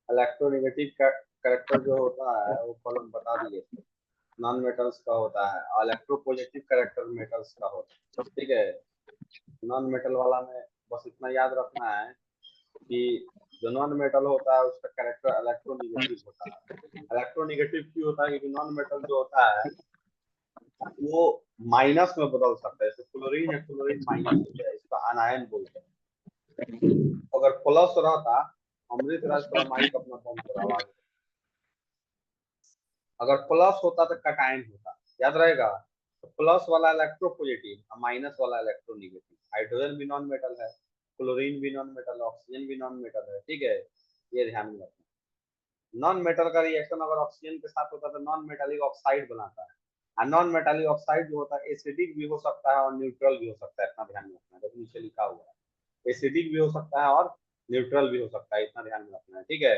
Electronegative character जो होता है वो कॉलम बता दिए, नॉन मेटल्स का होता है, और इलेक्ट्रोपॉजिटिव कैरेक्टर मेटल्स का होता है। ठीक है, नॉन मेटल वाला में बस इतना याद रखना है कि जो नॉन मेटल होता है उसका कैरेक्टर इलेक्ट्रोनेगेटिव होता है। इलेक्ट्रोनेगेटिव क्यों होता है? क्योंकि नॉन मेटल जो होता है वो माइनस में बदल सकता है। जैसे क्लोरीन है, क्लोरीन माइनस हो गया, इसको अनायन बोलते हैं। अगर प्लस रहता, अमृत राज थोड़ा माइक अपना बंद करो, आवाज। अगर प्लस होता तो कटायन होता, याद रहेगा। तो प्लस वाला इलेक्ट्रोपॉजिटिव और माइनस वाला इलेक्ट्रोनेगेटिव। हाइड्रोजन भी नॉन मेटल है, क्लोरीन भी नॉन मेटल है, ऑक्सीजन भी नॉन मेटल है। ठीक है, ये ध्यान में रखना। नॉन मेटल का रिएक्शन अगर ऑक्सीजन के साथ होता है तो नॉन मेटालिक ऑक्साइड बनाता है। और नॉन मेटालिक ऑक्साइड जो होता है एसिडिक भी हो सकता है और न्यूट्रल भी हो सकता है, इतना ध्यान में रखना। जब नीचे लिखा हुआ है एसिडिक भी हो सकता है और न्यूट्रल भी हो सकता है, इतना ध्यान में रखना है। ठीक है,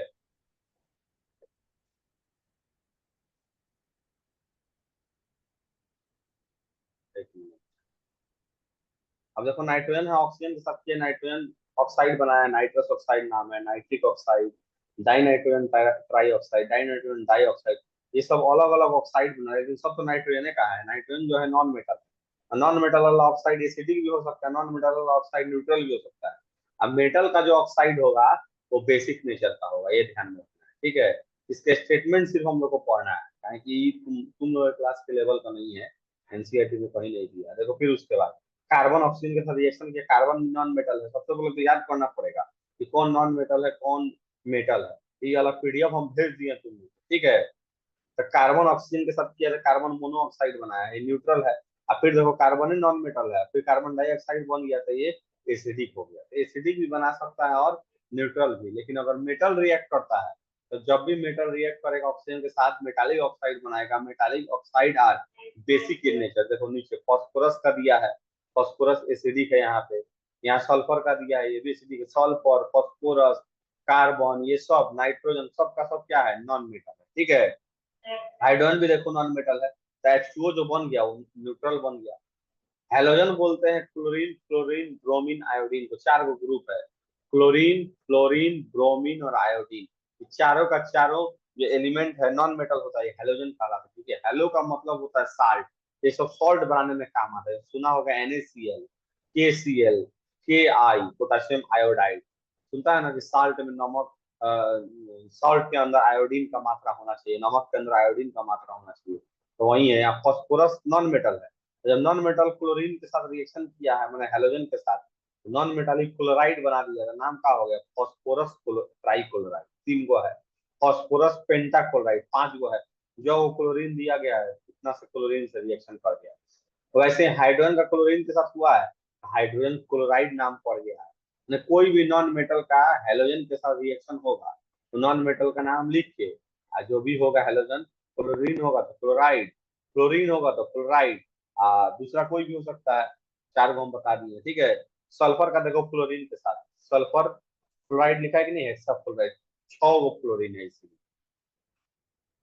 एक मिनट। अब देखो नाइट्रोजन है, ऑक्सीजन के साथ किया नाइट्रोजन ऑक्साइड बनाया, नाइट्रस ऑक्साइड नाम है, nitric oxide, dinitrogen trioxide, dinitrogen dioxide. ये सब अलग अलग ऑक्साइड बना, लेकिन सब तो नाइट्रोजन का है। नाइट्रोजन जो है नॉन मेटल है, नॉन मेटल वाला ऑक्साइड एसिडिक भी हो सकता है, नॉन मेटल वाला ऑक्साइड न्यूट्रल भी हो सकता है। अब मेटल का जो ऑक्साइड होगा वो बेसिक नेचर का होगा, ये ध्यान में रखना है। ठीक है, इसके स्टेटमेंट सिर्फ हम लोग को पढ़ना है, क्योंकि तुम लोग क्लास के लेवल का नहीं है, एनसीईआरटी में कहीं नहीं दिया। देखो फिर उसके बाद कार्बन ऑक्सीजन के साथ रिएक्शन किया, कार्बन नॉन मेटल है। सबसे पहले तो याद करना पड़ेगा कि कौन नॉन मेटल है कौन मेटल है। ये वाला पीडीएफ हम भेज दिए तुमको, ठीक है। तो कार्बन ऑक्सीजन के साथ किया था, कार्बन मोनोऑक्साइड बनाया है, ये न्यूट्रल है। और फिर देखो कार्बन ही नॉन मेटल है, फिर कार्बन डाइऑक्साइड बन गया तो ये एसिडिक हो गया। तो एसिडिक भी बना सकता है और न्यूट्रल भी। लेकिन अगर मेटल रिएक्ट करता है तो जब भी मेटल रिएक्ट करेगा ऑक्सीजन के साथ मेटालिक ऑक्साइड बनाएगा। Metallic oxide are basic in nature. देखो नीचे फॉस्फोरस का दिया है, फॉस्फोरस एसिडिक है यहाँ पे। यहाँ सल्फर का दिया है, ये भी एसिडिक है। सल्फर, फॉस्फोरस, कार्बन, ये सब नाइट्रोजन, सब का सब क्या है? नॉन मेटल है। ठीक है, हाइड्रोजन भी देखो नॉन मेटल है, तो H2O जो बन गया वो न्यूट्रल बन गया। हेलोजन बोलते हैं क्लोरीन, फ्लोरीन, ब्रोमीन, आयोडीन को। चार गो ग्रुप है, क्लोरीन, फ्लोरीन, ब्रोमीन और आयोडीन। चारों का चारों जो एलिमेंट है नॉन मेटल होता है, हेलोजन कहलाता है। ठीक है, हेलो का मतलब होता है साल्ट। ये सब सॉल्ट बनाने में काम आता है। सुना होगा NaCl, KCl, Ki, potassium iodide. सुनता है ना कि साल्ट में नमक, सॉल्ट के अंदर आयोडीन का मात्रा होना चाहिए, नमक के अंदर आयोडीन का मात्रा होना चाहिए। तो वही है यहाँ। फॉस्फोरस नॉन मेटल है। जब नॉन मेटल क्लोरीन के साथ रिएक्शन किया है, मैंने हेलोजन के साथ, नॉन मेटालिक क्लोराइड बना दिया था। नाम क्या हो गया? Phosphorus trichloride. तीन गो है, फॉस्फोरस पेंटाक्लोराइड पांच गो है। जो क्लोरीन दिया गया है उतना से क्लोरीन से रिएक्शन कर गया। तो वैसे हाइड्रोजन का क्लोरीन के साथ हुआ है, हाइड्रोजन क्लोराइड नाम पड़ गया है। कोई भी नॉन मेटल का हेलोजन के साथ रिएक्शन होगा तो नॉन मेटल का नाम लिख के, जो भी होगा हेलोजन, क्लोरीन होगा तो क्लोराइड, क्लोरीन होगा तो क्लोराइड, दूसरा कोई भी हो सकता है। चार को हम बता दिए। ठीक है, सल्फर का देखो क्लोरीन के साथ सल्फर क्लोराइड लिखा है कि नहीं है? सब क्लोराइड, छह गो क्लोरीन है इसलिए।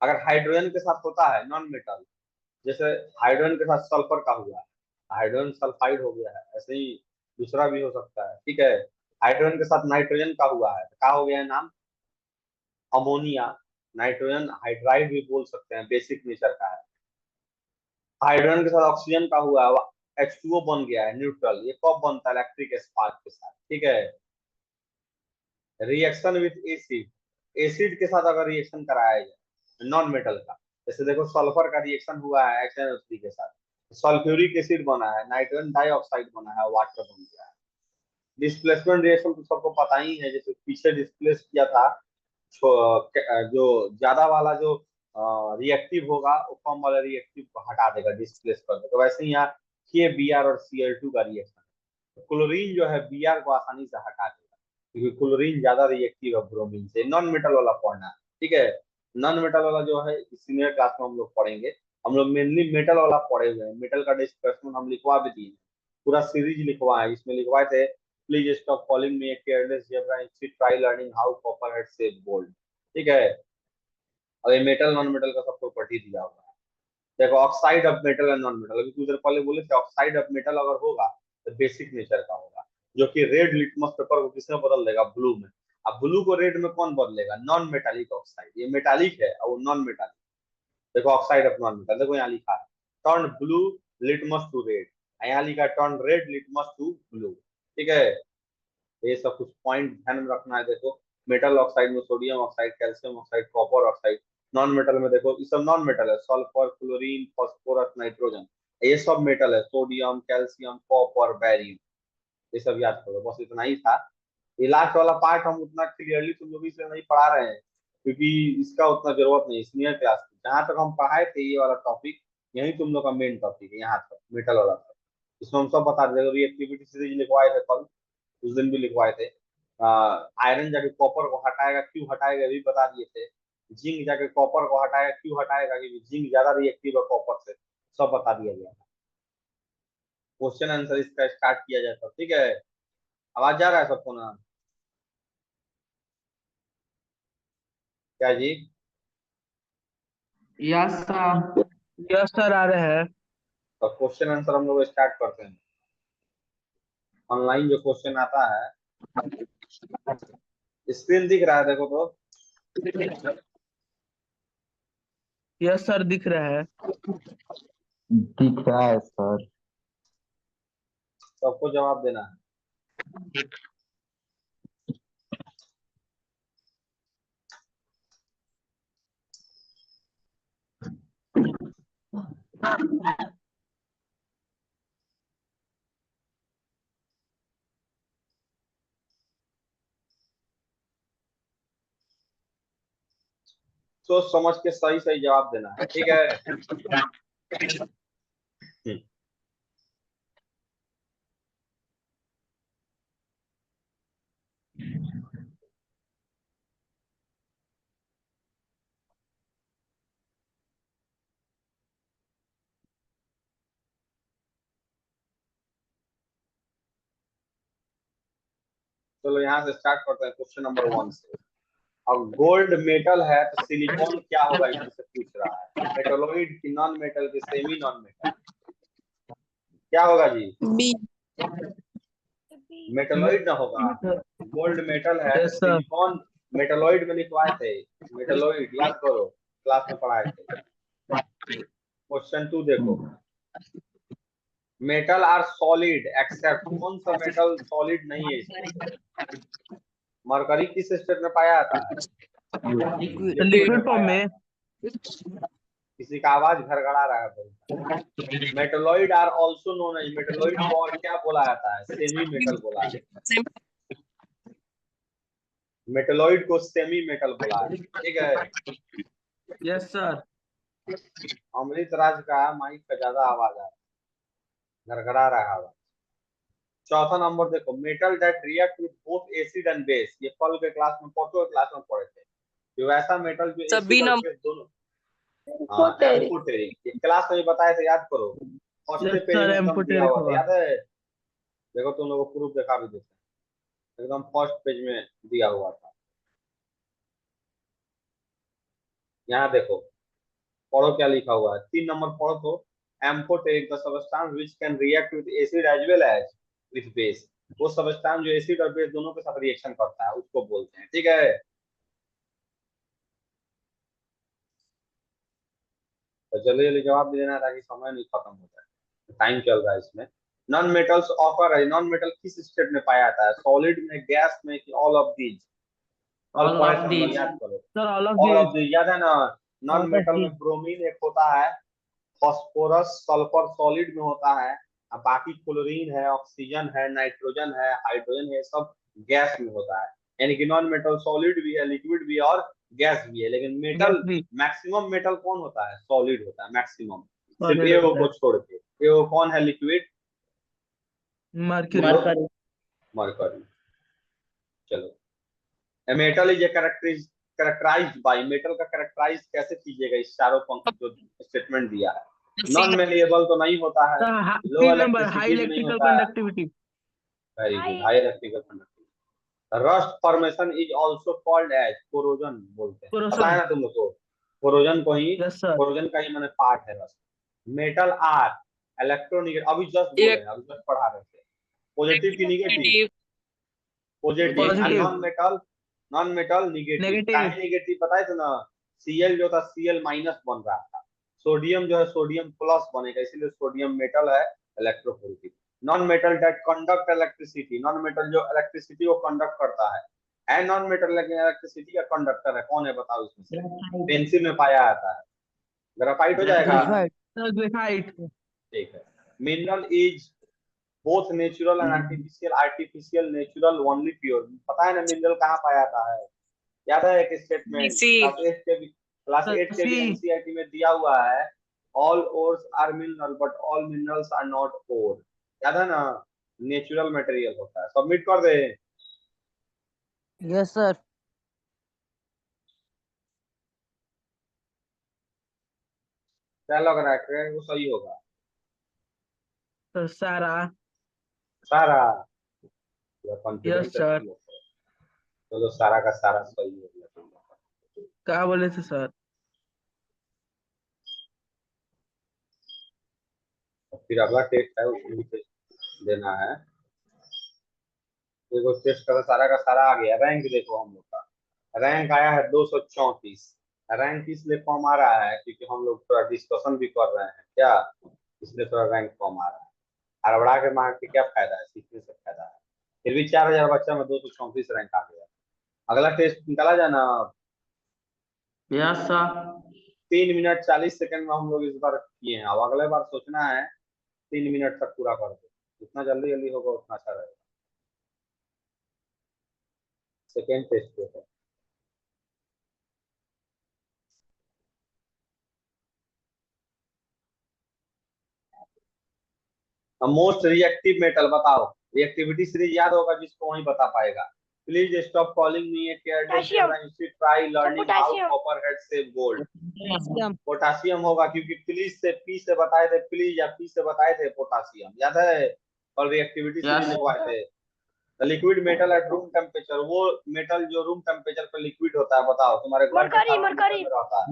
अगर हाइड्रोजन के साथ होता है नॉन मेटल, जैसे हाइड्रोजन के साथ सल्फर का हुआ है, हाइड्रोजन सल्फाइड हो गया है, ऐसे ही दूसरा भी हो सकता है। ठीक है, हाइड्रोजन के साथ नाइट्रोजन का हुआ है तो क्या हो गया है नाम? अमोनिया। नाइट्रोजन हाइड्राइड भी बोल सकते हैं, बेसिक नेचर का है। हाइड्रोजन के साथ ऑक्सीजन का हुआ है, H2O बन गया है न्यूट्रल। ये कब बनता है? इलेक्ट्रिक स्पार्क के साथ। ठीक है, रिएक्शन विथ एसिड, एसिड के साथ अगर रिएक्शन कराया जाए नॉन मेटल का, जैसे देखो सल्फर का रिएक्शन हुआ है HNO3 के साथ, सल्फ्यूरिक एसिड बना है, नाइट्रोजन डाइऑक्साइड बना है, वाटर बन गया है। डिस्प्लेसमेंट रिएक्शन तो सबको पता ही है, जैसे पीछे डिस्प्लेस किया था, जो ज्यादा वाला जो रिएक्टिव होगा वो कम वाला रिएक्टिव को हटा देगा, डिस्प्लेस कर देगा। वैसे ही यहाँ KBr और Cl2 का रिएक्शन, क्लोरीन जो है Br को आसानी से हटा देगा, क्योंकि क्लोरीन ज्यादा रिएक्टिव है ब्रोमीन से। नॉन मेटल वाला पढ़ना है। ठीक है, नॉन मेटल वाला जो है सीनियर क्लास में हम लोग पढ़ेंगे। हम लोग मेनली मेटल वाला पढ़े हुए हैं, मेटल का डिस्कशन हम लिखवा भी दिए, पूरा सीरीज लिखवा है। इसमें लिखवाए थे please stop calling me a careless zebra, instead try learning how copper head shape gold. ठीक है, और ये मेटल नॉन मेटल का सब प्रॉपर्टी दिया हुआ है। देखो oxide of metal and non metal, अभी कुछ देर पहले बोले थे ऑक्साइड ऑफ मेटल अगर होगा तो बेसिक नेचर का होगा, जो कि रेड लिटमस पेपर को किसमें बदल देगा, ब्लू में। अब ब्लू को रेड में कौन बदलेगा, नॉन मेटालिक ऑक्साइड। ये मेटालिक है और नॉन मेटालिक, देखो ऑक्साइड ऑफ नॉन मेटल, देखो यहाँ लिखा है turn blue litmus to red, यहाँ लिखा है turn red litmus to blue. ठीक है, ये सब कुछ पॉइंट ध्यान में रखना है। देखो मेटल ऑक्साइड में sodium oxide, calcium oxide, copper oxide. Non metal में देखो ये सब नॉन मेटल है, सल्फर, क्लोरीन, फास्फोरस, नाइट्रोजन, ये सब मेटल है, सोडियम, कैल्शियम, कॉपर, बैरियम। ये सब याद करो, बस इतना ही था। ये लास्ट वाला पार्ट हम उतना क्लियरली तुम लोग इसलिए नहीं पढ़ा रहे हैं क्योंकि इसका उतना जरूरत नहीं, सीनियर क्लास जहां तक हम पढ़ाए थे ये वाला टॉपिक, यही तुम लोग का मेन टॉपिक है, यहाँ तक मेटल वाला था। इसमें हम सब बता देंगे, रिएक्टिविटी सीरीज लिखवाए थे कल, उस दिन भी लिखवाए थे। आयरन जाके कॉपर को हटाएगा, क्यों हटाएगा भी बता दिए थे। जिंक जाके कॉपर को हटाएगा, क्यों हटाएगा, क्योंकि जिंक ज्यादा रिएक्टिव है कॉपर से, सब बता दिया गया था। क्वेश्चन आंसर इसका स्टार्ट किया जाता, ठीक है। आवाज जा रहा है सबको ना, क्या जी? यस सर, यस सर आ रहे हैं। तो क्वेश्चन आंसर हम लोग स्टार्ट करते हैं। ऑनलाइन जो क्वेश्चन आता है, स्क्रीन दिख रहा है देखो तो। यस सर दिख रहा है। दिख रहा है सर। सबको जवाब देना है। सोच समझ के सही सही जवाब देना है, ठीक है। चलो यहाँ से स्टार्ट करते हैं क्वेश्चन नंबर 1 से। अब गोल्ड मेटल है तो सिलिकॉन क्या होगा, इसी से पूछ रहा है। मेटलोइड की नॉन मेटल की सेमी नॉन मेटल, क्या होगा जी? बी। मेटलोइड ना होगा। गोल्ड मेटल है तो यस सर। सिलिकॉन मेटलोइड में लिखवाए थे, मेटलोइड याद करो, क्लास में पढ़ाए थे। क्वेश्चन 2 देखो, मेटल आर सॉलिड एक्सेप्ट, कौन सा मेटल सॉलिड नहीं है इसमें? मरकरी किस स्टेट में पाया जाता है? लिक्विड फॉर्म में। किसी का आवाज घरघरा रहा है। मेटलोइड आर आल्सो नोन एज, मेटलोइड को और क्या बोला जाता है? सेमी मेटल बोला जाता है। मेटलोइड को सेमी मेटल बोला है, ठीक है। Yes sir. अमृत राज का माइक का ज्यादा आवाज आ रहा है, घरघरा रहा है। चौथा नंबर देखो, metal that react with both acid and base, ये कल के क्लास में परसों के क्लास में पढ़े थे। जो ऐसा मेटल जो सभी एसिड और बेस दोनों, हाँ एम्फोटेरिक, ये क्लास में बताए थे, याद करो। फर्स्ट यस पेज सर में एकदम दिया एम्फोटेरिक हुआ था, होगा। याद है? देखो तुम लोगों को प्रूफ दिखा भी देते हैं, एकदम फर्स्ट पेज में दिया हुआ था। यहाँ देखो, पढ़ो क्या लिखा हुआ है, 3 नंबर पढ़ो तो। Amphoteric the substance which can react with acid as well as with base, वो सबस्टेंस जो एसिड और बेस दोनों के साथ रिएक्शन करता है उसको बोलते हैं, ठीक है। तो जल्दी जल्दी जवाब दे देना ताकि समय नहीं खत्म हो जाए, टाइम चल रहा है इसमें। नॉन मेटल्स ऑफर है, नॉन मेटल किस स्टेट में पाया जाता है? सॉलिड में, गैस में, कि ऑल ऑफ दीज? कल ऑल पढ़े थे ऑफ हम लोग, दीज याद करो। Sir, all of all of these. These याद है ना। Non all of metal these. में ब्रोमीन एक होता है, फास्फोरस सल्फर सॉलिड में होता है, अब बाकी क्लोरीन है, ऑक्सीजन है, नाइट्रोजन है, हाइड्रोजन है, सब गैस में होता है। यानी कि नॉन मेटल सॉलिड भी है, लिक्विड भी है और गैस भी है, लेकिन गैस मेटल भी मैक्सिमम मेटल कौन होता है? सॉलिड होता है मैक्सिमम, सिर्फ सॉलिड एओ होता को है। छोड़ के। एओ कौन है लिक्विड? मर्क्यूरी। बोलो। मरकरी। चलो, metal is characterized by, metal का कैरेक्टराइज कैसे कीजिएगा इस चारों पंक्ति जो स्टेटमेंट दिया है? नॉन मेलिएबल तो नहीं होता है, लो 3 नंबर हाई इलेक्ट्रिसिटी भी नहीं इलेक्ट्रिकल होता है, conductivity. Very good, high electrical conductivity. Rust formation is also called as, corrosion बोलते हैं, पता है कोरोशन। ना तुम लोग को? कोरोजन को ही, यस सर। कोरोजन का ही मैंने पार्ट है रस्ट। मेटल आर इलेक्ट्रोनिक, अभी जस्ट बोले, एक अभी जस्ट पढ़ा रहे थे। पॉजिटिव की negative? Positive. Positive. Non metal negative. Negative. काहे निगेटिव बताए थे ना, Cl जो था Cl माइनस बन रहा था, सोडियम जो है सोडियम प्लस बनेगा, इसीलिए सोडियम मेटल है, electropositive. Non metal that conduct electricity, non metal जो इलेक्ट्रिसिटी को कंडक्ट करता है नॉन मेटल लेकिन इलेक्ट्रिसिटी का कंडक्टर है, कौन है बताओ इसमें से? पेंसिल में पाया जाता है, ग्राफाइट हो जाएगा। Sir, graphite. ठीक है। Mineral is both natural and artificial, artificial natural only pure. पता है ना मिनरल कहाँ पाया जाता है? याद है एक स्टेटमेंट क्लास 8 के भी C. एनसीईआरटी में दिया हुआ है, all ores are mineral but all minerals are not ore. याद है ना, नेचुरल मटेरियल होता है। सबमिट कर दे। Yes sir. क्या लग रहा है वो सही होगा? Sir, Sarah. सारा Yes, कॉन्फिडेंस है sir. तुम लोग को। तो सारा का सारा सही हो गया तुम लोग का। क्या बोले थे सर? और फिर अगला टेस्ट है, उसमें भी टेस्ट देना है। देखो टेस्ट का सारा आ गया। रैंक देखो हम लोग का रैंक आया है 234। रैंक इसलिए कम आ रहा है क्योंकि हम लोग थोड़ा डिस्कशन भी कर रहे हैं क्या, इसलिए थोड़ा रैंक कम आ रहा है। हड़बड़ा के मार के क्या फायदा है, सीखने से फायदा है। फिर भी 4000 बच्चा में 234 रैंक आ गया। अगला टेस्ट निकाला जाना। Yes sir. 3 मिनट 40 सेकंड में हम लोग इस बार किए हैं। अब अगले बार सोचना है 3 मिनट तक पूरा कर दो, जितना जल्दी जल्दी होगा उतना अच्छा रहेगा। सेकेंड टेस्ट पे है। मोस्ट रिएक्टिव मेटल बताओ। रिएक्टिविटी सीरीज याद होगा जिसको वही बता पाएगा। Please stop calling me a careless, try learning how copper head save gold. Potassium होगा क्योंकि प्लीज से पी से बताए थे, प्लीज या पी से बताए थे पोटासियम, याद है? और रिएक्टिविटी सीरीज लिखवाए थे। Liquid metal at room temperature, वो मेटल जो रूम टेम्परेचर पर लिक्विड होता है, बताओ तुम्हारे घर के तापमान में रहता है।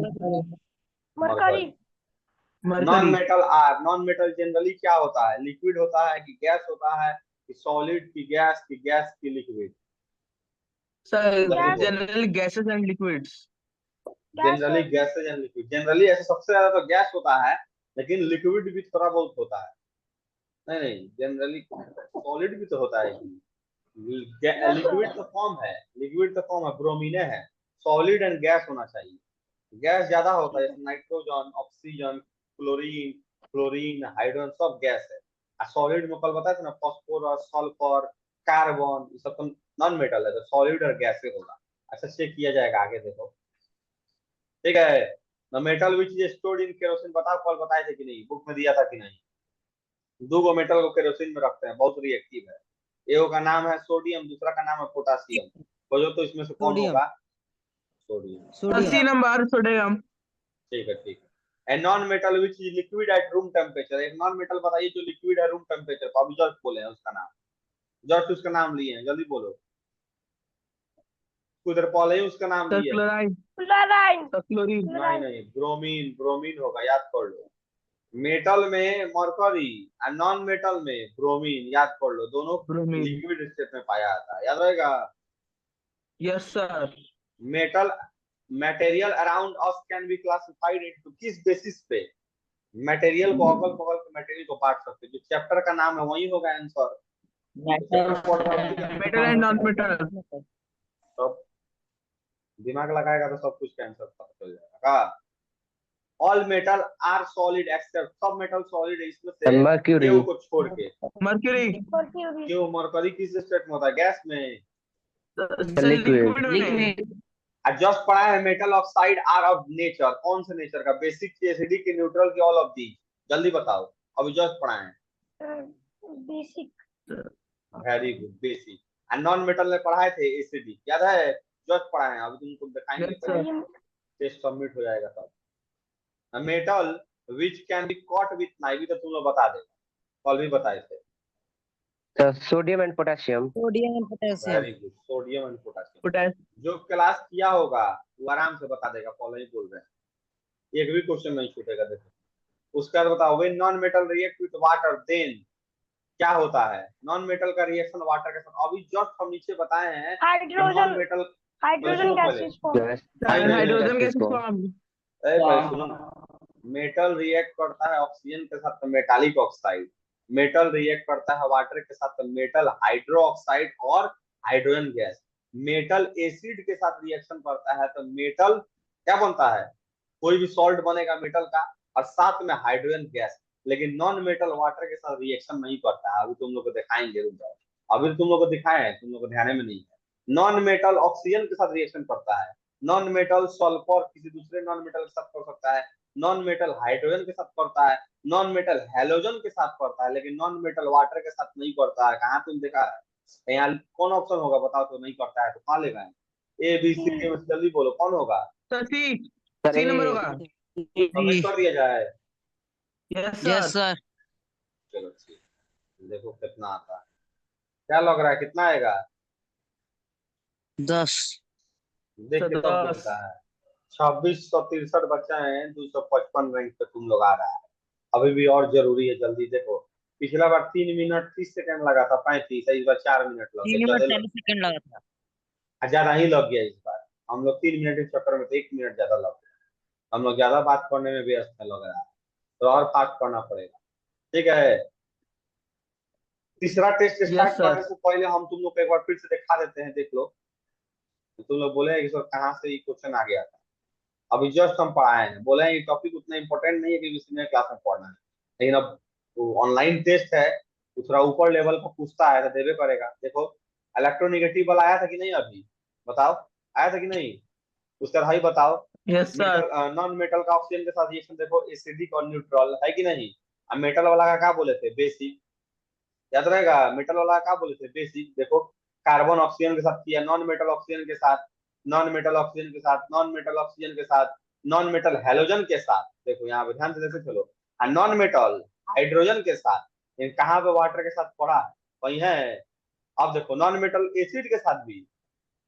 Mercury. Non metal are, non metal generally क्या होता है? लिक्विड होता है कि गैस होता है कि सॉलिड की गैस की liquid? Sir generally gases and liquids. Generally gases and liquid. Generally ऐसे सबसे ज्यादा तो गैस होता है, लेकिन लिक्विड भी थोड़ा बहुत होता है। नहीं नहीं, जनरली सॉलिड भी तो होता है। लिक्विड तो फॉर्म है, ब्रोमीन है। सॉलिड एंड गैस होना चाहिए। गैस ज्यादा होता है, जैसे नाइट्रोजन, ऑक्सीजन, क्लोरीन, हाइड्रोजन सब गैस है। सॉलिड में कल बताया था ना, फास्फोरस, सल्फर, कार्बन, ये सब तो नॉन मेटल है, तो सॉलिड और गैस होगा। अच्छा चेक किया जाएगा आगे देखो। ठीक है। The metal which is stored in kerosene, बताओ कल बताए थे कि नहीं, बुक में दिया था कि नहीं? दो गो मेटल को केरोसिन में रखते हैं, बहुत रिएक्टिव है। एक का नाम है सोडियम, दूसरा का नाम है पोटासियम। खोजो तो इसमें से कौन होगा? सोडियम। See number sodium. ठीक है ठीक है। A non metal which is liquid at room temperature, एक नॉन मेटल बताइए जो लिक्विड है रूम टेम्परेचर पर। अभी जस्ट बोले हैं उसका नाम, जस्ट उसका नाम लिए हैं, जल्दी बोलो। उधर पहले ही उसका नाम सर लिए हैं। क्लोराइड। क्लोरीन। नहीं, ब्रोमीन होगा, याद कर लो। मेटल में मरकरी और नॉन मेटल में ब्रोमीन, याद कर लो। दोनों ब्रोमीन। लिक्विड स्टेट में पाया जाता है, याद रहेगा। Yes sir. Metal material around us can be classified into, किस बेसिस पे मटेरियल को, अगल बगल के मटेरियल को बांट सकते हैं? जो चैप्टर का नाम है वही होगा answer. Metal and non metal. सब दिमाग लगाएगा तो सब कुछ का आंसर पता चल जाएगा। All metal are solid except, सब मेटल सॉलिड है इसमें से मर्क्यूरी। केव को छोड़ के। मर्क्यूरी। क्यों? मरकरी किस स्टेट में होता है? गैस में। लिक्विड। लिक्विड। जस्ट पढ़ा है metal oxide are of nature, कौन से नेचर का? बेसिक की, एसिडिक की, न्यूट्रल की, ऑल ऑफ दी? जल्दी बताओ, अभी जस्ट पढ़ा है। Basic. Very good, basic. And non metal में पढ़ाए थे एसिडिक, याद है? जस्ट पढ़ा है, अभी तुमको दिखाएंगे तो टेस्ट सबमिट हो जाएगा तब। Metal which can be cut with knife, भी तो तुम लोग बता दे, कल भी बताए थे। Sodium and potassium. Very good, sodium and potassium. जो क्लास किया होगा वो आराम से बता देगा, कल ही बोल रहे हैं, एक भी क्वेश्चन नहीं छूटेगा। देखो उसका बताओ, when non metal react with water then क्या होता है नॉन मेटल का रिएक्शन वाटर के साथ? अभी जस्ट हम नीचे बताए हैं non hydrogen metal. Hydrogen gases form. Gas. Hydrogen gas form. Form. पहले सुनो ना, मेटल रिएक्ट करता है ऑक्सीजन के साथ तो मेटालिक ऑक्साइड, मेटल रिएक्ट करता है वाटर के साथ तो मेटल हाइड्रो ऑक्साइड और हाइड्रोजन गैस, मेटल एसिड के साथ रिएक्शन करता है तो मेटल क्या बनता है, कोई भी सॉल्ट बनेगा मेटल का, और साथ में हाइड्रोजन गैस। लेकिन नॉन मेटल वाटर के साथ रिएक्शन नहीं करता है, अभी तुम लोग को दिखाएंगे, रुक जाओ, अभी तुम लोग को दिखाए हैं, तुम लोग को ध्यान में नहीं है। नॉन मेटल ऑक्सीजन के साथ रिएक्शन करता है, नॉन मेटल सल्फर किसी दूसरे नॉन मेटल के साथ कर सकता है, नॉन मेटल हाइड्रोजन के साथ करता है, नॉन मेटल हेलोजन के साथ करता है, लेकिन नॉन मेटल वाटर के साथ नहीं करता है। कहाँ तुम देखा है? यहाँ कौन ऑप्शन होगा बताओ, तो नहीं करता है तो कहाँ लेगा? ए बी सी डी में से जल्दी बोलो कौन होगा? Sir C Sir, C number A. होगा। सबमिट कर दिया जाए। Yes yes sir. सर। चलो ठीक, देखो कितना आता है, क्या लग रहा है कितना आएगा? 10। देख के तब बोलता है। 2663 बच्चा है, 255 रैंक पे तुम लोग आ रहा है। अभी भी और जरूरी है, जल्दी देखो। पिछला बार 3 मिनट 30 सेकंड लगा था 35, इस बार 4 मिनट लग 3 गया, मिनट ज्यादा 40 सेकंड लगा था। ज्यादा ही लग गया इस बार। हम लोग 3 मिनट के चक्कर में तो 1 मिनट ज्यादा लग गया, हम लोग ज्यादा बात करने में व्यस्त है लग रहा है, तो और फास्ट करना पड़ेगा। ठीक है, तीसरा टेस्ट स्टार्ट सर। करने से पहले हम तुम लोग को एक बार फिर से दिखा देते हैं, देख लो। तो तुम लोग बोले कि सर कहाँ से ये क्वेश्चन आ गया था। अभी जस्ट हम पढ़ाए हैं, बोले ये टॉपिक उतना इंपॉर्टेंट नहीं है कि इसी में क्लास में पढ़ना है, लेकिन अब ऑनलाइन टेस्ट है तो थोड़ा ऊपर लेवल का पूछता है तो देवे करेगा। देखो इलेक्ट्रोनेगेटिव वाला आया था कि नहीं, अभी बताओ आया था कि नहीं, उसका भाई बताओ। Yes sir. Metal non metal का ऑक्सीजन के साथ रिएक्शन देखो एसिडिक और न्यूट्रल है कि नहीं। अब मेटल वाला का क्या बोले थे, बेसिक, याद रहेगा। मेटल वाला क्या बोले थे, बेसिक। देखो कार्बन ऑक्सीजन के साथ किया, नॉन मेटल ऑक्सीजन के साथ, नॉन मेटल ऑक्सीजन के साथ, नॉन मेटल ऑक्सीजन के साथ, नॉन मेटल हेलोजन के साथ। देखो यहाँ पे ध्यान से देखो चलो, नॉन मेटल हाइड्रोजन के साथ, कहाँ पे वाटर के साथ पड़ा है, वही है। अब देखो नॉन मेटल एसिड के साथ भी,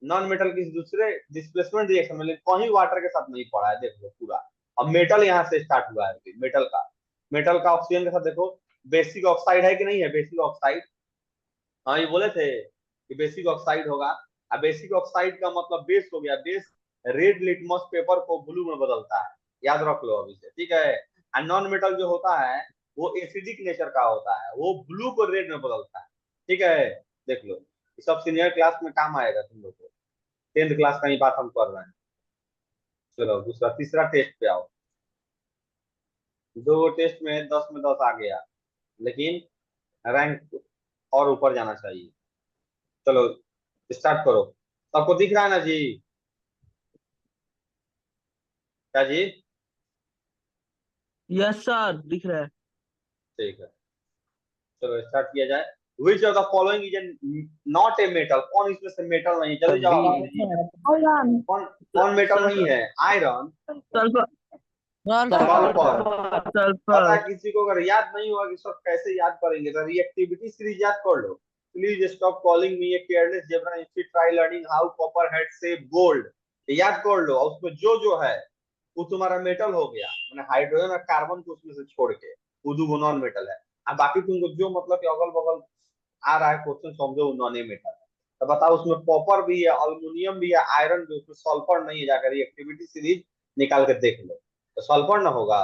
नॉन मेटल किसी दूसरे डिस्प्लेसमेंट रिएक्शन में, लेकिन कहीं वाटर के साथ नहीं पड़ा है, देख लो पूरा। अब मेटल यहाँ से स्टार्ट हुआ है, मेटल का, मेटल का ऑक्सीजन के साथ देखो बेसिक ऑक्साइड है कि नहीं है, बेसिक ऑक्साइड। हाँ ये बोले थे कि बेसिक ऑक्साइड होगा। अब बेसिक ऑक्साइड का मतलब बेस हो गया, बेस रेड लिटमस पेपर को ब्लू में बदलता है, याद रख लो अभी से, ठीक है। नॉन मेटल जो होता है वो एसिडिक नेचर का होता है, वो ब्लू को रेड में बदलता है, ठीक है। देख लो ये सब सीनियर क्लास में काम आएगा तुम लोग को, 10th क्लास का ही बात हम कर रहे हैं। चलो दूसरा तीसरा टेस्ट पे आओ। दो टेस्ट में 10 में 10 आ गया, लेकिन रैंक और ऊपर जाना चाहिए। चलो स्टार्ट करो, सबको दिख रहा है ना जी, क्या जी? यस सर दिख रहा है। ठीक है, चलो स्टार्ट किया जाए। Which of the following is not a metal, कौन इसमें से मेटल नहीं, जल्दी Sir, जवाब B. दीजिए। कौन कौन मेटल नहीं है? Iron, sulphur. सल्फर। पता सल्फर। है किसी को अगर याद नहीं होगा कि सब कैसे याद करेंगे, तो रिएक्टिविटी सीरीज याद कर लो। Please stop calling me a careless zebra, instead try learning how copper had save gold. याद कर लो, और उसमें जो जो है वो तुम्हारा मेटल हो गया, मैंने हाइड्रोजन और कार्बन को उसमें से छोड़ के, वो दो नॉन मेटल है। अब बाकी तुमको जो मतलब कि अगल बगल आ रहा है क्वेश्चन समझो वो नॉन मेटल है। तो बताओ उसमें कॉपर भी है, अल्युमिनियम भी है, आयरन भी, उसमें सल्फर नहीं है, जाकर रिएक्टिविटी सीरीज निकाल के देख लो, तो सल्फर ना होगा।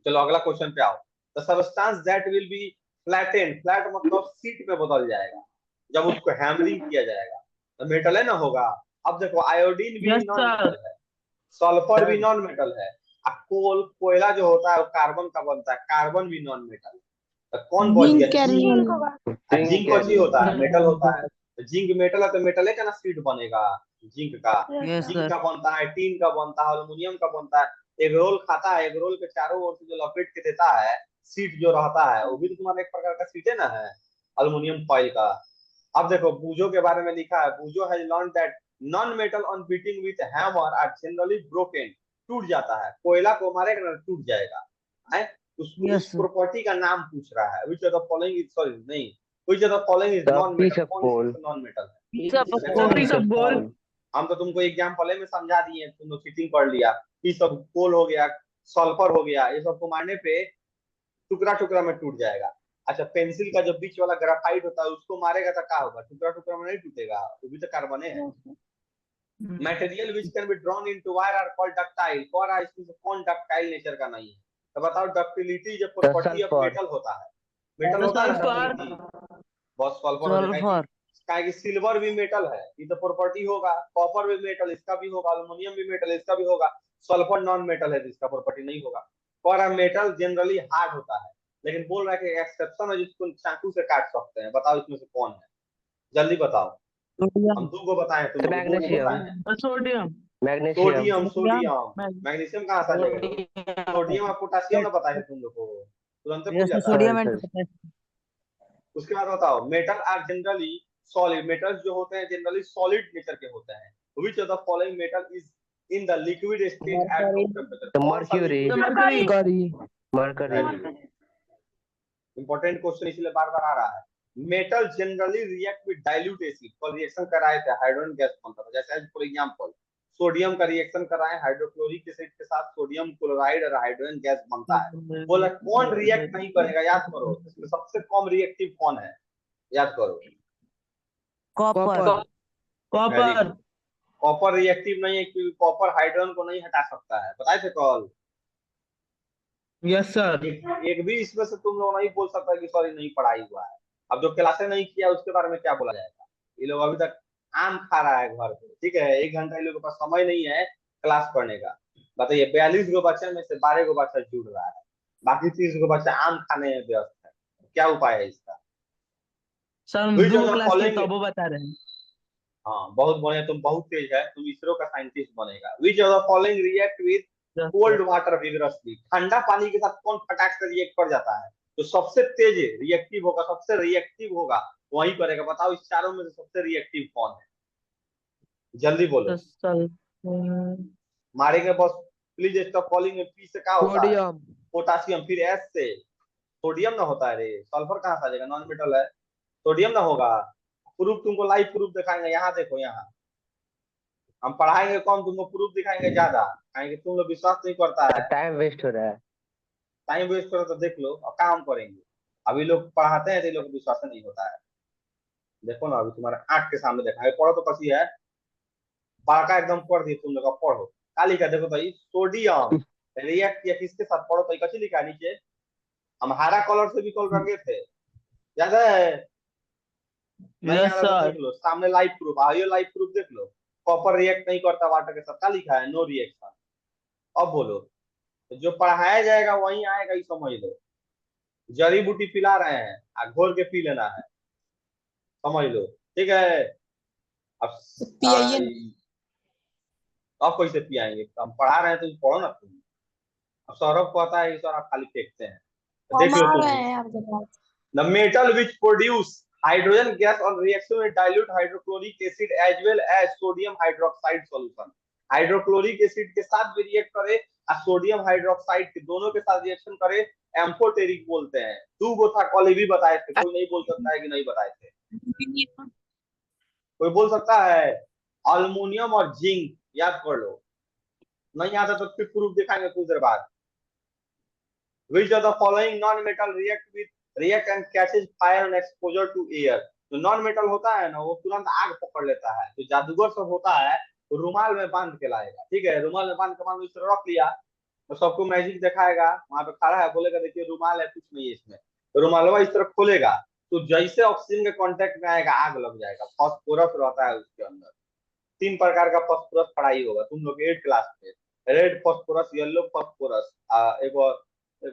चलो अगला क्वेश्चन पे आओ। The substance that will be flattened, flat मतलब सीट में बदल जाएगा जब उसको हैमरिंग किया जाएगा, तो मेटल है ना होगा। अब देखो आयोडीन भी यस नॉन सर। मेटल है, सल्फर भी Sir. नॉन मेटल है, कोल कोयला जो होता है वो कार्बन का बनता है, कार्बन भी नॉन मेटल है। तो कौन बच गया? जिंक होगा। जिंक को ही होता है, मेटल होता है। तो जिंक मेटल है तो मेटल है का ना सीट बनेगा जिंक का। Yes zinc sir. का बनता है, टीन का बनता है, अल्युमिनियम का बनता है। एग रोल खाता है, एग रोल के चारों ओर से जो लपेट के देता है सीट जो रहता है, वो भी तो तुम्हारा एक प्रकार का सीट है ना, है अल्युमिनियम फॉइल का। अब देखो बूजो के बारे में लिखा है, Boojho has learned that non metal on beating with hammer are generally broken, टूट जाता है, कोयला को मारेगा ना टूट जाएगा है। उसको Yes, इस sir. प्रॉपर्टी का नाम पूछ रहा है, which of the following is, sorry नहीं, which of the following is The non piece metal, of कौन coal. इसमें नॉन मेटल है? Piece of देखो, coal. piece of coal. हम तो तुमको एग्जाम्पल में समझा दिए, तुम लोग चीटिंग कर लिया। पीस ऑफ कोल हो गया, सल्फर हो गया, ये सब को मारने पे टुकड़ा टुकड़ा में टूट जाएगा। अच्छा, पेंसिल का जो बीच वाला ग्राफाइट होता है उसको मारेगा तो क्या होगा, टुकड़ा टुकड़ा में नहीं टूटेगा, वो भी तो कार्बन है। Material which can be drawn into wire are called ductile. और इसमें से कौन डक्टाइल नेचर का नहीं है, तो बताओ। डक्टिलिटी जो प्रॉपर्टी ऑफ sulfur. मेटल होता है, मेटल The होता है ना sulfur. डक्टिलिटी, बहुत सल्फर हो जाएगा। Sulfur. काहे कि सिल्वर भी मेटल है, ये तो प्रॉपर्टी होगा। कॉपर भी मेटल, इसका भी होगा। एल्युमिनियम भी मेटल, इसका भी होगा। सल्फर नॉन मेटल है, जिसका प्रॉपर्टी नहीं होगा। और मेटल जनरली हार्ड होता है, लेकिन बोल रहा है कि एक्सेप्शन है जिसको चाकू से काट सकते हैं। बताओ इसमें से कौन है, जल्दी बताओ। हम Sodium. दो को बताएं, तुम लोग दो को Magnesium. बताएं। The sodium. Magnesium. Sodium, sodium. Mag- magnesium कहाँ से आ जाएगा ये? सोडियम और पोटेशियम ना पता है तुम लोग को, तुरंत भूल Yes, the जाता है। sodium Yes, and yes. potassium. उसके बाद बताओ, metal are generally solid. Metals जो होते हैं जनरली सॉलिड नेचर के होते हैं। Which of the following metal is in the liquid state at Mercury. Room temperature? The कौन सा mercury. The liquid? mercury. Mercury. Important question इसलिए बार बार आ रहा है। Metal generally react with dilute acid, पर रिएक्शन कराए थे हाइड्रोजन गैस बनता था। जैसे फॉर एग्जांपल सोडियम का रिएक्शन कराए हाइड्रोक्लोरिक एसिड के साथ, सोडियम क्लोराइड और हाइड्रोजन गैस बनता है। बोला कौन रिएक्ट नहीं करेगा, याद करो। इसमें सबसे कम रिएक्टिव कौन है, याद करो। Copper. Copper. कॉपर रिएक्टिव नहीं है, क्योंकि कॉपर हाइड्रोजन को नहीं हटा सकता है, बताए थे कल। Yes, sir. एक भी इसमें से तुम लोग नहीं बोल सकता कि सॉरी नहीं पढ़ाई हुआ है। अब जो क्लासे नहीं किया उसके बारे में क्या बोला जाएगा। ये लोग अभी तक आम खा रहा है घर पे, ठीक है। 1 घंटा इन लोगों के पास समय नहीं है क्लास करने का। बताइए, 42 गो बच्चे में से 12 गो बच्चा जुड़ रहा है, बाकी 30 गो बच्चा आम खाने में व्यस्त है। क्या उपाय है इसका? सर हम Which of दो the क्लास के following- तबो बता रहे हैं। हाँ, बहुत बढ़िया, तुम बहुत तेज है, तुम इसरो का साइंटिस्ट बनेगा। Which of the following react with Yes, cold sir. Water vigorously? ठंडा पानी के साथ कौन फटाक से रिएक्ट कर जाता है? तो सबसे तेज रिएक्टिव होगा, सबसे रिएक्टिव होगा वही करेगा। बताओ इस चारों में से सबसे रिएक्टिव कौन है, जल्दी बोलो। The sulfur. मारेंगे बस प्लीज। इसका कॉलिंग में पी से क्या होता है? Sodium. पोटासियम। फिर एस से सोडियम ना होता है रे, सल्फर कहाँ से आ जाएगा, नॉन मेटल है। सोडियम ना होगा। प्रूफ तुमको लाइव प्रूफ दिखाएंगे, यहाँ देखो, यहाँ हम पढ़ाएंगे कौन, तुमको प्रूफ दिखाएंगे ज्यादा, कहेंगे तुम लोग विश्वास नहीं करता है। टाइम वेस्ट हो रहा है। टाइम वेस्ट करो तो देख लो, अब काम करेंगे। अभी लोग पढ़ाते हैं तो लोग विश्वास नहीं होता है। देखो ना, अभी तुम्हारे आंख के सामने देखा है, पढ़ो तो कसी है, बाका एकदम पढ़ दिए तुम लोग। अब पढ़ो, क्या लिखा देखो भाई, सोडियम रिएक्ट किया किसके साथ, पढ़ो तो कसी लिखा है नीचे। हम हरा कलर से भी कल रंगे थे, याद है? नहीं Yes, याद है तो sir. देख लो, सामने लाइव प्रूफ आइए, लाइव प्रूफ देख लो। कॉपर रिएक्ट नहीं करता वाटर के साथ, क्या लिखा है, नो रिएक्शन। अब बोलो, तो जो पढ़ाया जाएगा वही आएगा, ये समझ लो। जड़ी बूटी पिला रहे हैं, घोल के पी लेना है, समझ लो, ठीक है। अब अब कैसे पियाएंगे, हम पढ़ा रहे हैं तो पढ़ो ना तुम। अब सौरभ कहता है सर आप खाली फेंकते हैं, देख लो तुम। The metal which produce hydrogen gas on reaction with dilute hydrochloric acid as well as sodium hydroxide solution. Hydrochloric acid के साथ भी रिएक्ट करे और सोडियम हाइड्रोक्साइड के दोनों के साथ रिएक्शन करे, एम्फोटेरिक बोलते हैं। 2 गो था, कल भी बताए थे, कोई नहीं बोल सकता है कि नहीं बताए थे। कोई बोल सकता है अल्युमिनियम और जिंक, याद कर लो। नहीं आता तो फिर प्रूफ दिखाएंगे कुछ देर बाद। Which of the following non-metal react and catches fire on exposure to air? तो नॉन मेटल होता है ना, वो तुरंत आग पकड़ लेता है। तो जादूगर सब होता है तो रुमाल में बांध के लाएगा, ठीक है। रुमाल में बांध के इस तरह रख लिया तो सबको मैजिक दिखाएगा, वहां पे खड़ा है, बोलेगा देखिए रुमाल है, कुछ नहीं है इसमें। तो रुमालवा इस तरह खोलेगा तो जैसे ऑक्सीजन के कांटेक्ट में आएगा आग लग जाएगा। फास्फोरस रहता है उसके अंदर। 3 प्रकार का फास्फोरस पढ़ाई होगा तुम लोग 8 क्लास में। रेड फास्फोरस, येलो फास्फोरस, एक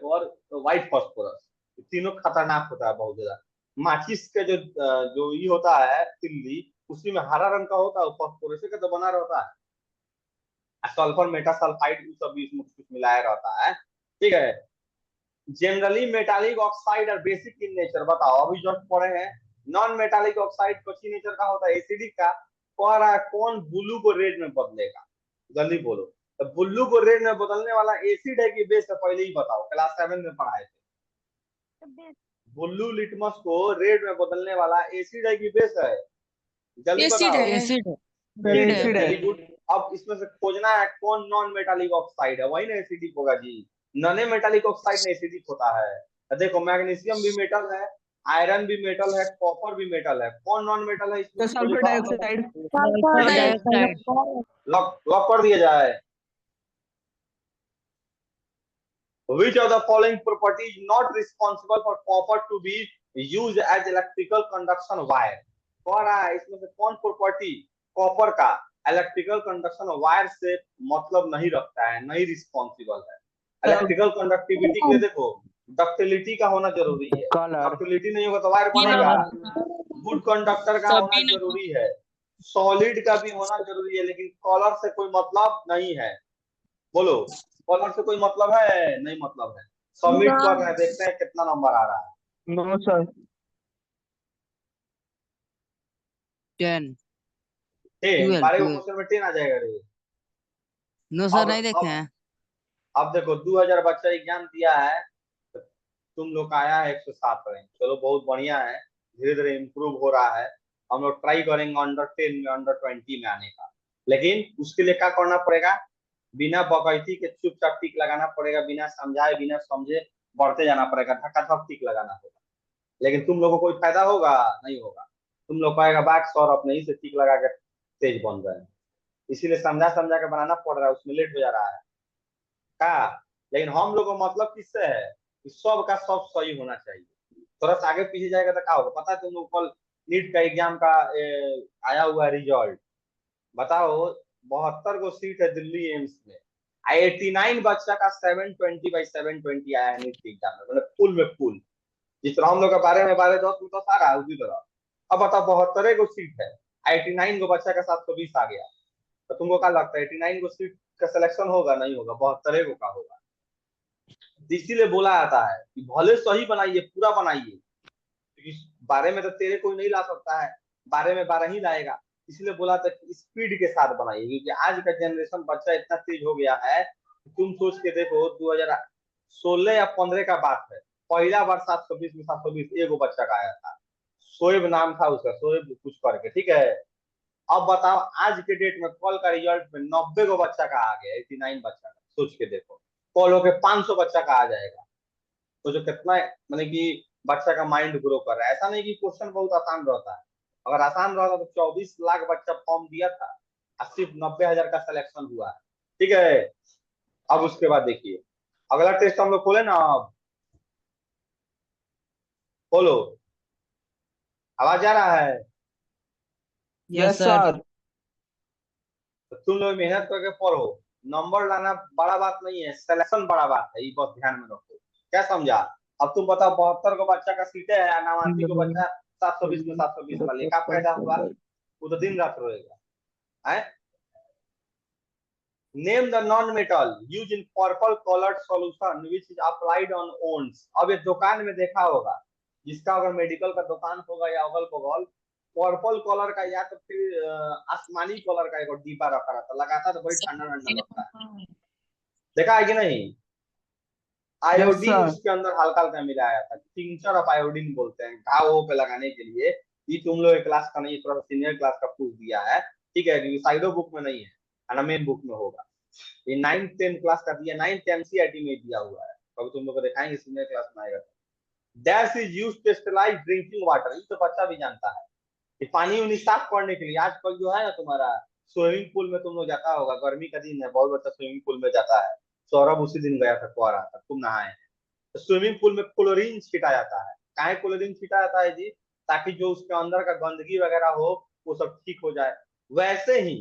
और व्हाइट फास्फोरस। तीनों खतरनाक होता है बहुत ज्यादा। माचिस के जो ये होता है तिल्ली, उसी में हरा रंग का होता है, फास्फोरस का तो बना रहता है। सल्फर मेटासल्फाइड सब भी इसमें कुछ मिलाया रहता है, ठीक है। जनरली मेटालिक ऑक्साइड और बेसिक इन नेचर, बताओ अभी जस्ट पढ़े हैं। नॉन मेटालिक ऑक्साइड कौन नेचर का होता है, एसिडिक का। कौन ब्लू को रेड में बदलेगा, जल्दी बोलो। तो ब्लू को रेड में बदलने वाला एसिड है कि बेस है, पहले ही बताओ, क्लास 7 में पढ़ाए थे। ब्लू लिटमस को रेड में बदलने वाला एसिड है कि बेस है, जल्दी बताओ। Acid. Very good. अब इसमें से खोजना है कौन नॉन मेटालिक ऑक्साइड है, वही ना एसिडिक होगा जी। नॉन मेटालिक ऑक्साइड में एसिडिक होता है, देखो मैग्नीशियम भी मेटल है, आयरन भी मेटल है, कॉपर भी मेटल है, कौन नॉन मेटल है इसमें? Sir sulphur dioxide. Sulphur dioxide. Lock lock कर दिया जाए। Which of the following property is not responsible for copper to be used as electrical conduction wire? कह रहा है इसमें से कौन प्रॉपर्टी कॉपर का इलेक्ट्रिकल कंडक्शन वायर से मतलब नहीं रखता है, नहीं रिस्पॉन्सिबल है। इलेक्ट्रिकल कंडक्टिविटी के लिए देखो डक्टिलिटी का होना जरूरी है, कलर डक्टिलिटी नहीं होगा तो वायर बनेगा। गुड कंडक्टर का होना जरूरी है, सॉलिड का भी होना जरूरी है, लेकिन कलर से कोई मतलब नहीं है। बोलो कलर से कोई मतलब है? नहीं मतलब है। सबमिट कर रहे हैं, देखते हैं कितना नंबर आ रहा है। No sir. 10 हमारे 12 क्वेश्चन में 10 आ जाएगा रे। नो सर अब नहीं देखे हैं। अब देखो 2000 बच्चा एग्जाम दिया है, तुम लोग का आया है 107 रैंक, चलो बहुत बढ़िया है, धीरे धीरे इम्प्रूव हो रहा है। हम लोग ट्राई करेंगे अंडर 10 में, अंडर 20 में आने का, लेकिन उसके लिए क्या करना पड़ेगा? बिना बकैती के चुपचाप टिक लगाना पड़ेगा, बिना समझाए बिना समझे बढ़ते जाना पड़ेगा, धक्का टिक लगाना होगा। लेकिन तुम लोगों को कोई फायदा होगा? नहीं होगा। तुम लोग कहेगा बाग सर अपने ही से टिक लगा के तेज बन गए, इसीलिए समझा समझा के बनाना पड़ रहा है, उसमें लेट हो जा रहा है का। लेकिन हम लोग को मतलब किससे है कि सब का सब सही होना चाहिए। थोड़ा सा आगे पीछे जाएगा तो क्या होगा पता है? तुम लोग कल नीट का एग्जाम का आया हुआ रिजल्ट बताओ, 72 को सीट है दिल्ली एम्स में, 89 बच्चा का 720/720 आया है नीट के एग्जाम में, मतलब फुल में फुल। जिस तरह हम लोग का 12 में 12-10 में तो सारा है उसी तरह। अब बताओ 72 को सीट है, 89 को बच्चा का 720 आ गया, तो तुमको क्या लगता है 89 को सीट का सिलेक्शन होगा? नहीं होगा, 72 को का होगा। इसीलिए बोला जाता है कि भले सही बनाइए, पूरा बनाइए, क्योंकि 12 में तो तेरे कोई नहीं ला सकता है, 12 में 12 ही लाएगा। इसलिए बोला था कि स्पीड के साथ बनाइए, क्योंकि आज का जनरेशन बच्चा इतना तेज हो गया है। तुम सोच के देखो 2016 या 15 का बात है, पहला बार 720 में 720 एगो बच्चा का आया था, शोएब नाम था उसका, शोएब कुछ करके, ठीक है। अब बताओ आज के डेट में कल का रिजल्ट में 90 को बच्चा का आ गया, 89 बच्चा का, सोच के देखो कल होके 500 बच्चा का आ जाएगा, तो जो कितना मतलब कि बच्चा का माइंड ग्रो कर रहा है। ऐसा नहीं कि क्वेश्चन बहुत आसान रहता है, अगर आसान रहता तो 24 लाख बच्चा फॉर्म दिया था और सिर्फ 90,000 का सिलेक्शन हुआ है, ठीक है। अब उसके बाद देखिए अगला टेस्ट हम लोग खोले ना, अब खोलो, आवाज आ रहा है? Yes sir. तो तुम लोग मेहनत करके पढ़ो, नंबर लाना बड़ा बात नहीं है, सिलेक्शन बड़ा बात है, ये बस ध्यान में रखो। क्या समझा? अब तुम बताओ 72 को बच्चा का सीट है, 89 को बच्चा 720 में 720 वाले, क्या फायदा हुआ? वो तो दिन रात रोएगा है। Name the non metal use in purple coloured solution which is applied on wounds. अब ये दुकान में देखा होगा, जिसका अगर मेडिकल का दुकान होगा या अगल बगल, पर्पल कलर का या तो फिर आसमानी कलर का एक डिब्बा रखा रहता, लगाता तो बड़ी ठंडा ठंडा लगता है, देखा है कि नहीं? Yes iodine sir. उसके अंदर हल्का हल्का मिलाया था, टिंचर ऑफ आयोडीन बोलते हैं, घावों पे लगाने के लिए। ये तुम लोग क्लास का नहीं, थोड़ा सीनियर क्लास का पूछ दिया है, ठीक है, क्योंकि साइडो बुक में नहीं है ना, मेन बुक में होगा। ये 9th 10th क्लास का दिया, 9th एनसीईआरटी में दिया हुआ है, कभी तुम लोग को दिखाएंगे सीनियर क्लास में आएगा। Dash is used to sterilise drinking water, ये तो बच्चा भी जानता है कि पानी उन्हीं साफ करने के लिए। आजकल जो है ना तुम्हारा स्विमिंग पूल में तुम लोग जाता होगा, गर्मी का दिन है, बहुत बच्चा स्विमिंग पूल में जाता है, सौरभ उसी दिन गया था, कह रहा था तुम नहाए। तो स्विमिंग पूल में क्लोरीन छीटा जाता है, काहे क्लोरीन छीटा जाता है जी? ताकि जो उसके अंदर का गंदगी वगैरह हो वो सब ठीक हो जाए। वैसे ही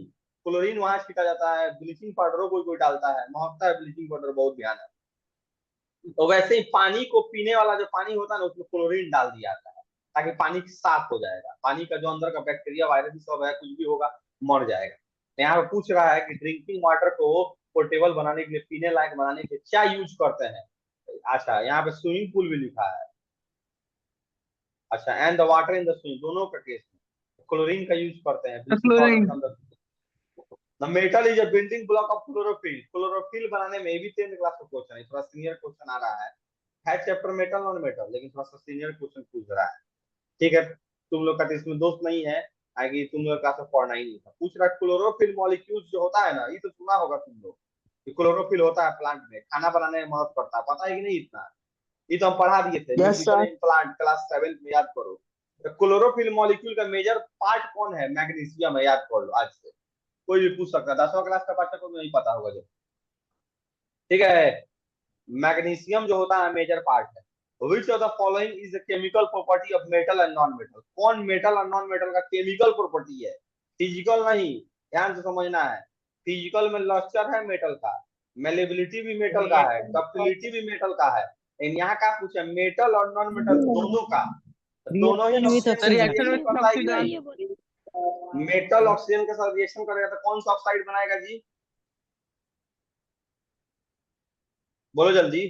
क्लोरीन वहां छीटा जाता है, ब्लीचिंग पाउडर कोई कोई डालता है, महकता है ब्लीचिंग पाउडर, बहुत ध्यान है। तो वैसे ही पानी को पीने वाला जो पानी होता है ना, उसमें क्लोरीन डाल दिया जाता है, ताकि पानी साफ हो जाएगा, पानी का जो अंदर का बैक्टीरिया वायरस सब है कुछ भी होगा मर जाएगा। तो यहाँ पे पूछ रहा है कि ड्रिंकिंग वाटर को पोर्टेबल बनाने के लिए, पीने लायक बनाने के लिए क्या यूज करते हैं? अच्छा यहाँ पे स्विमिंग पूल भी लिखा है। अच्छा and the water in the swimming, दोनों का केस में क्लोरीन का यूज करते हैं, ब्लीचिंग पाउडर क्लोरीन। के अंदर। The metal is a building block of chlorophyll, chlorophyll बनाने में भी 10th क्लास का क्वेश्चन है, थोड़ा सीनियर क्वेश्चन आ रहा है चैप्टर मेटल नॉन मेटल, लेकिन थोड़ा सा सीनियर क्वेश्चन पूछ रहा है, ठीक है। तुम लोग का तो इसमें दोस्त नहीं है, आगे तुम लोग का पढ़ना ही नहीं था। पूछ रहा है क्लोरोफिल मॉलिक्यूल्स जो होता है ना, ये तो सुना होगा तुम लोग कि क्लोरोफिल होता है प्लांट में, खाना बनाने में मदद करता है, पता है कि नहीं इतना? ये तो हम पढ़ा दिए थे Yes, sir. प्लांट क्लास 7 में, याद करो। तो क्लोरोफिल मॉलिक्यूल का मेजर पार्ट कौन है? मैग्नीशियम है, याद कर लो आज से। कोई भी पूछ सकता है, 10वीं क्लास का बच्चा को नहीं पता होगा जब, ठीक है। मैग्नीशियम जो होता है मेजर पार्ट है। Which of the following is the chemical property of metal and non-metal? कौन मेटल और नॉन मेटल का केमिकल प्रॉपर्टी है, फिजिकल नहीं, ध्यान से समझना है। फिजिकल में लस्टर है मेटल का, मेलेबिलिटी भी मेटल का है, डक्टिलिटी भी मेटल का है। लेकिन यहाँ का पूछा मेटल और नॉन मेटल दोनों का, दोनों ही Reaction with oxygen oxygen. Reaction with करता है कि oxygen. नहीं? मेटल ऑक्सीजन के साथ रिएक्शन करेगा तो कौन सा ऑक्साइड बनाएगा जी? बोलो जल्दी।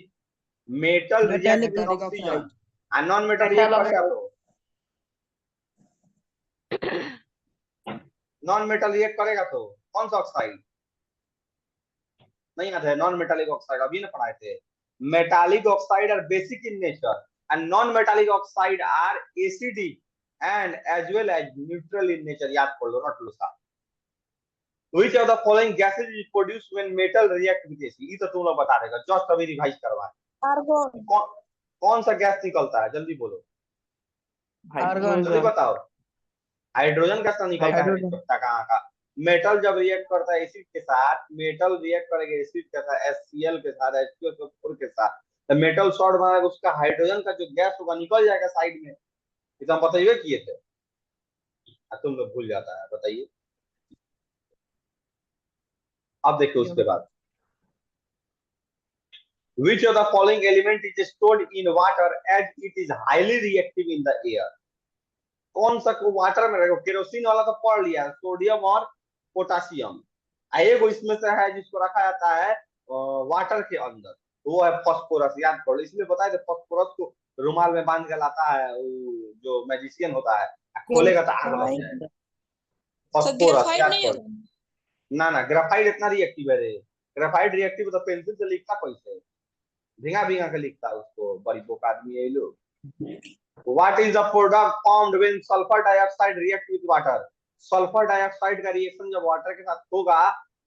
मेटल रिएक्ट Metallic विद करेगा ऑक्सीजन oxide. और नॉन मेटल रिएक्ट करेगा तो नॉन मेटल रिएक्ट करेगा तो कौन सा ऑक्साइड? नहीं आता है नॉन मेटालिक ऑक्साइड, अभी ना पढ़ाए थे। Metallic oxide are basic in nature and non metallic oxide are acidic and as well as neutral in nature, याद कर लो, नॉट लो सा। Which of the following gases is produced when metal react with acid? ये तो तुम लोग बता देगा, just अभी रिवाइज करवा। आर्गन। कौन सा गैस निकलता है, जल्दी बोलो, Argon, जल्दी sir. बताओ। हाइड्रोजन गैस तो निकलता है, हाइड्रोजन। निकलता कहाँ का? मेटल जब रिएक्ट करता है एसिड के साथ, मेटल रिएक्ट करेगा एसिड के साथ, HCl के साथ, H2SO4 के साथ, तो मेटल सॉल्ट बनाएगा, उसका हाइड्रोजन का जो गैस होगा निकल जाएगा साइड में। ये तो हम बताइए किए थे, तुम लोग भूल जाता है, बताइए। अब देखिए उसके बाद, which of the following element is stored in water as it is highly reactive in the air? कौन सा को वाटर में रहेगा? केरोसिन वाला तो पढ़ लिया, सोडियम और पोटासियम। एगो इसमें से है जिसको रखा जाता है वाटर के अंदर, वो है फास्फोरस, याद करो। इसलिए बताए थे फास्फोरस को रुमाल में बांध के लाता है जो मैजिशियन होता है, खोलेगा तो आग लग जाएगा। फास्फोरस याद करो। ना ना, ग्राफाइट इतना रिएक्टिव है रे, ग्राफाइट रिएक्टिव तो पेंसिल से लिखता कैसे, भिंगा भिंगा के लिखता है उसको, बड़ी बोक आदमी है लोग। What is the product formed when sulfur dioxide react with water? Sulphur dioxide का रिएक्शन जब वाटर के साथ होगा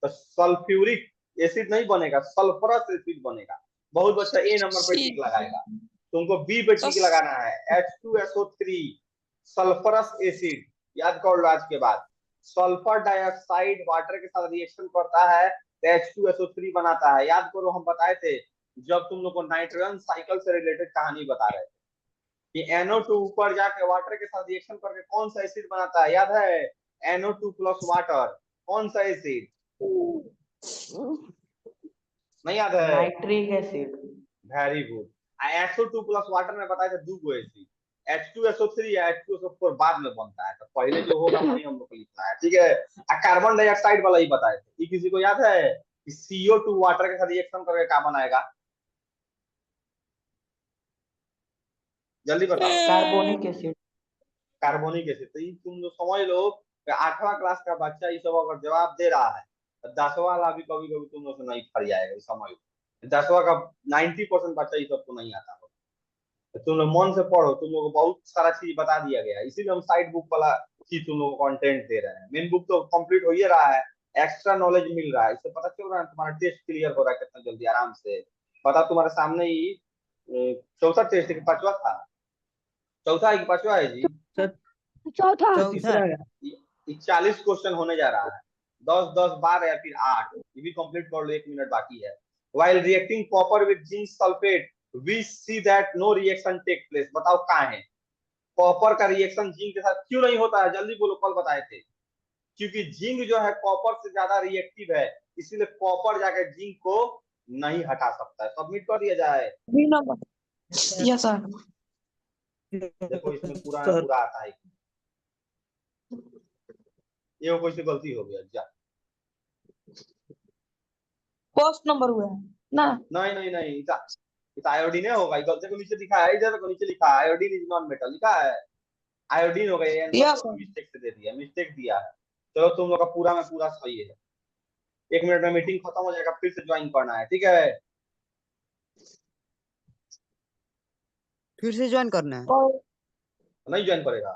तो सल्फ्यूरिक एसिड नहीं बनेगा, सल्फरस एसिड बनेगा। बहुत बच्चा ए नंबर पे टिक लगाएगा, तुमको बी पे टिक लगाना है। H2SO3 सल्फरस एसिड, याद कर लो आज के बाद। सल्फर डाइऑक्साइड वाटर के साथ रिएक्शन करता है तो H2SO3 बनाता है, याद करो। हम बताए थे जब तुम लोग को नाइट्रोजन साइकिल से रिलेटेड कहानी बता रहे थे कि NO2 ऊपर जाके वाटर के साथ रिएक्शन करके कौन सा एसिड बनाता है, याद है? NO2 प्लस वाटर, कौन सा एसिड? नहीं याद है? Nitric acid. Very good. SO2 plus water में बताए थे दो गो एसिड, H2SO3 या H2SO4 बाद में बनता है, तो पहले जो होगा वही हम लोग को लिखना है, ठीक है। कार्बन डाइऑक्साइड वाला ही बताए थे, ये किसी को याद है कि CO2 वाटर के साथ रिएक्शन करके क्या बनाएगा? जल्दी बताओ। Carbonic acid. Carbonic acid. तो ये तुम लोग समझ लो कि 8वां क्लास का बच्चा ये सब अगर जवाब दे रहा है तो 10वां वाला भी कभी कभी तुम लोग से नहीं फर जाएगा, समझ लो। 10वां का 90% बच्चा ये सब को नहीं आता हो, तो तुम लोग मन से पढ़ो, तुम लोग को बहुत सारा चीज बता दिया गया है, इसीलिए हम साइड बुक वाला चीज तुम लोग को कंटेंट दे रहे हैं। मेन बुक तो कंप्लीट हो ही रहा है, एक्स्ट्रा नॉलेज मिल रहा है, इससे पता चल रहा है तुम्हारा टेस्ट क्लियर हो रहा है कितना जल्दी, आराम से। पता तुम्हारे सामने ही चौथा टेस्ट है, 5वां था, चौथा है कि 5वां है जी? चौथा। चौथा। 40 क्वेश्चन होने जा रहा है, 10 10 12 या फिर 8, ये भी कंप्लीट कर लो, 1 मिनट बाकी है। While reacting copper with zinc sulfate, we see that no reaction take place. बताओ कहाँ है? कॉपर का रिएक्शन जिंक के साथ क्यों नहीं होता है? जल्दी बोलो, कल बताए थे। क्योंकि जिंक जो है कॉपर से ज्यादा रिएक्टिव है, इसीलिए कॉपर जाकर जिंक को नहीं हटा सकता है। सबमिट कर दिया जाए। B number. Yes sir. देखो इसमें पूरा पूरा आता है, ये कोई से गलती हो गया जा। फर्स्ट नंबर हुआ है ना? नहीं नहीं नहीं, इतना आयोडीन होगा, ये गलती को नीचे दिखा है, इधर को नीचे लिखा है आयोडीन इज नॉन मेटल, लिखा है आयोडीन हो गया, ये आंसर मिस्टेक से दे दिया, मिस्टेक दिया है। चलो तुम लोग का पूरा में पूरा सही है। 1 मिनट में मीटिंग खत्म हो जाएगा, फिर से ज्वाइन करना है, ठीक है? फिर से ज्वाइन करना है। नहीं ज्वाइन करेगा?